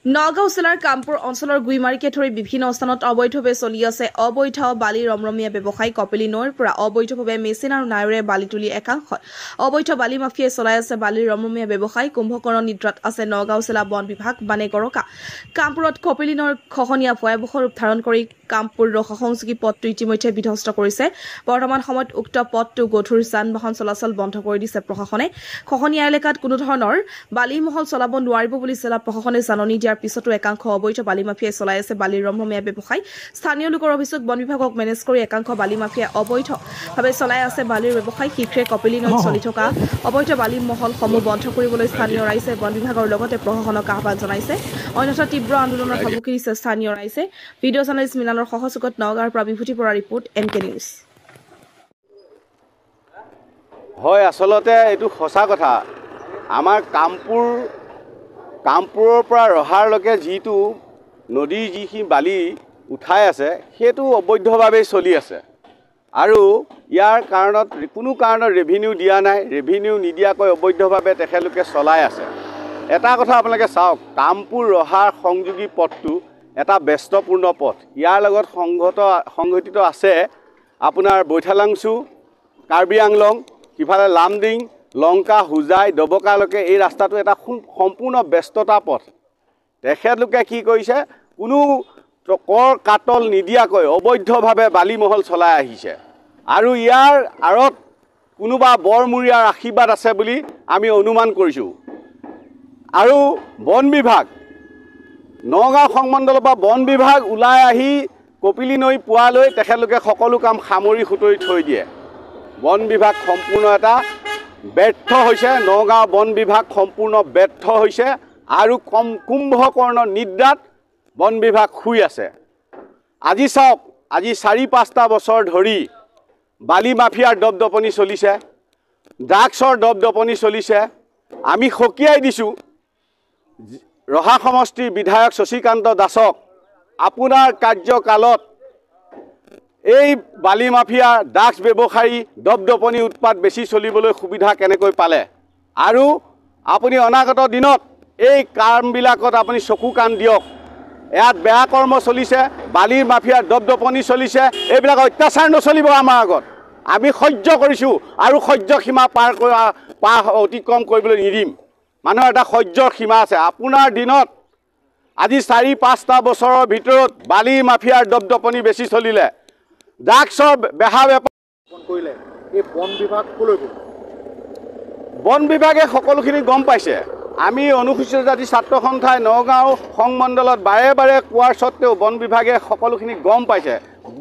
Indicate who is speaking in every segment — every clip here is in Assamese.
Speaker 1: নগাঁও জিলাৰ কামপুৰ অঞ্চলৰ গুইমাৰীকে ধৰি বিভিন্ন স্থানত অবৈধভাৱে চলি আছে অবৈধ বালি ৰমৰমীয়া ব্যৱসায় কপিলী নৈৰ পৰা অবৈধভাৱে মেচিন আৰু নাৱেৰে বালি তুলি একাংশত অবৈধ বালি মাফিয়াই চলাই আছে বালিৰ ৰমৰমীয়া ব্যৱসায় কুম্ভকৰ্ণ নিদ্ৰাত আছে নগাঁও জিলা বন বিভাগ বানে গৰকা কামপুৰত কপিলী নৈৰ খহনীয়া ভয়াৱহ ৰূপ ধাৰণ কৰি কামপুৰ ৰখা সংযোগী পথটো ইতিমধ্যে বিধ্বস্ত কৰিছে বৰ্তমান সময়ত উক্ত পথটো গধুৰ যান বাহন চলাচল বন্ধ কৰি দিছে প্ৰশাসনে খহনীয়া এলেকাত কোনো ধৰণৰ বালি মহল চলাব নোৱাৰিব বুলি জিলা প্ৰশাসনে জাননী দিয়াৰ পিছতো একাংশ অবৈধ বালি মাফিয়াই চলাই আছে বালিৰ ৰমৰমীয়া ব্যৱসায় স্থানীয় লোকৰ অভিযোগ বন বিভাগক মেনেজ কৰি একাংশ বালি মাফিয়াই অবৈধভাৱে চলাই আছে বালিৰ ব্যৱসায় শীঘ্ৰে কপিলী নৈত চলি থকা অবৈধ বালি মহলসমূহ বন্ধ কৰিবলৈ স্থানীয় ৰাইজে বন বিভাগৰ লগতে প্ৰশাসনক আহ্বান জনাইছে অন্যথা তীব্ৰ আন্দোলনৰ সন্মুখীন হৈছে স্থানীয় ৰাইজে ভিডিঅ' জাৰ্নেলিষ্ট মিলানৰ সহযোগত নগাঁৱৰ পৰা বিভূতি পৰা ৰিপৰ্ট এনকে নিউজ
Speaker 2: হয় আসলতে এইটো সঁচা কথা আমাৰ কামপুৰৰ পৰা ৰহাৰলৈকে যিটো নদীৰ যিখিনি বালি উঠাই আছে সেইটো অবৈধভাৱে চলি আছে আৰু ইয়াৰ কাৰণত কোনো কাৰণত ৰেভিনিউ দিয়া নাই ৰেভিনিউ নিদিয়াকৈ অবৈধভাৱে তেখেতলোকে চলাই আছে এটা কথা আপোনালোকে চাওক কামপুৰ ৰহাৰ সংযোগী পথটো এটা ব্যস্তপূৰ্ণ পথ ইয়াৰ লগত সংগঠিত আছে আপোনাৰ বৈঠালাংচু কাৰ্বি আংলং সিফালে লামডিং লংকা হুজাই ডবকালৈকে এই ৰাস্তাটো এটা সম্পূৰ্ণ ব্যস্ততা পথ তেখেতলোকে কি কৰিছে কোনো কৰ কাটল নিদিয়াকৈ অবৈধভাৱে বালিমহল চলাই আহিছে আৰু ইয়াৰ আঁৰত কোনোবা বৰমূৰীয়াৰ আশীৰ্বাদ আছে বুলি আমি অনুমান কৰিছোঁ আৰু বন বিভাগ নগাঁও সংমণ্ডলৰ পৰা বন বিভাগ ওলাই আহি কপিলী নৈ পোৱালৈ তেখেতলোকে সকলো কাম সামৰি সুতৰি থৈ দিয়ে বন বিভাগ সম্পূৰ্ণ এটা ব্যৰ্থ হৈছে নগাঁও বন বিভাগ সম্পূৰ্ণ ব্যৰ্থ হৈছে আৰু কুম্ভকৰ্ণ নিদ্ৰাত বন বিভাগ শুই আছে আজি চাওক আজি ৪-৫টা বছৰ ধৰি বালি মাফিয়াৰ দপদপনি চলিছে ড্ৰাগছৰ দপদপনি চলিছে আমি সকীয়াই দিছোঁ ৰহা সমষ্টিৰ বিধায়ক শশীকান্ত দাসক আপোনাৰ কাৰ্যকালত এই বালি মাফিয়া ড্ৰাগছ ব্যৱসায়ী দপদপনি উৎপাত বেছি চলিবলৈ সুবিধা কেনেকৈ পালে আৰু আপুনি অনাগত দিনত এই কামবিলাকত আপুনি চকু কাণ দিয়ক ইয়াত বেয়া কৰ্ম চলিছে বালিৰ মাফিয়াৰ দপদপনি চলিছে এইবিলাক অত্যাচাৰ নচলিব আমাৰ আগত আমি সহ্য কৰিছোঁ আৰু সহ্য সীমা পাৰ অতিক্ৰম কৰিবলৈ নিদিম মানুহৰ এটা সহ্যৰ সীমা আছে আপোনাৰ দিনত আজি ৪-৫টা বছৰৰ ভিতৰত বালি মাফিয়াৰ দপদপনি বেছি চলিলে ড্ৰাগছৰ বেহা বেপাৰ কৰিলে এই বন বিভাগ কলৈ গ'ল বন বিভাগে সকলোখিনি গম পাইছে আমি অনুসূচিত জাতি ছাত্ৰ সন্থাই নগাঁও সংমণ্ডলত বাৰে বাৰে কোৱাৰ স্বত্তেও বন বিভাগে সকলোখিনি গম পাইছে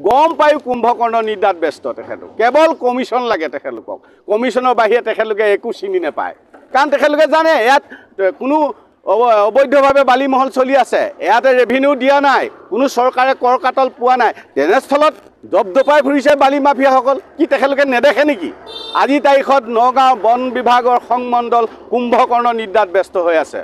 Speaker 2: গম পায়ো কুম্ভকৰ্ণ নিদ্ৰাত ব্যস্ত তেখেতলোক কেৱল কমিশ্যন লাগে তেখেতলোকক কমিশ্যনৰ বাহিৰে তেখেতলোকে একো চিনি নাপায় কাৰণ তেখেতলোকে জানে ইয়াত কোনো অবৈধভাৱে বালিমহল চলি আছে ইয়াতে ৰেভিনিউ দিয়া নাই কোনো চৰকাৰে কৰ কাটল পোৱা নাই তেনেস্থলত দপদপাই ফুৰিছে বালি মাফিয়াসকল কি তেখেতলোকে নেদেখে নেকি আজি তাৰিখত নগাঁও বন বিভাগৰ সংমণ্ডল কুম্ভকৰ্ণ নিদ্ৰাত ব্যস্ত হৈ আছে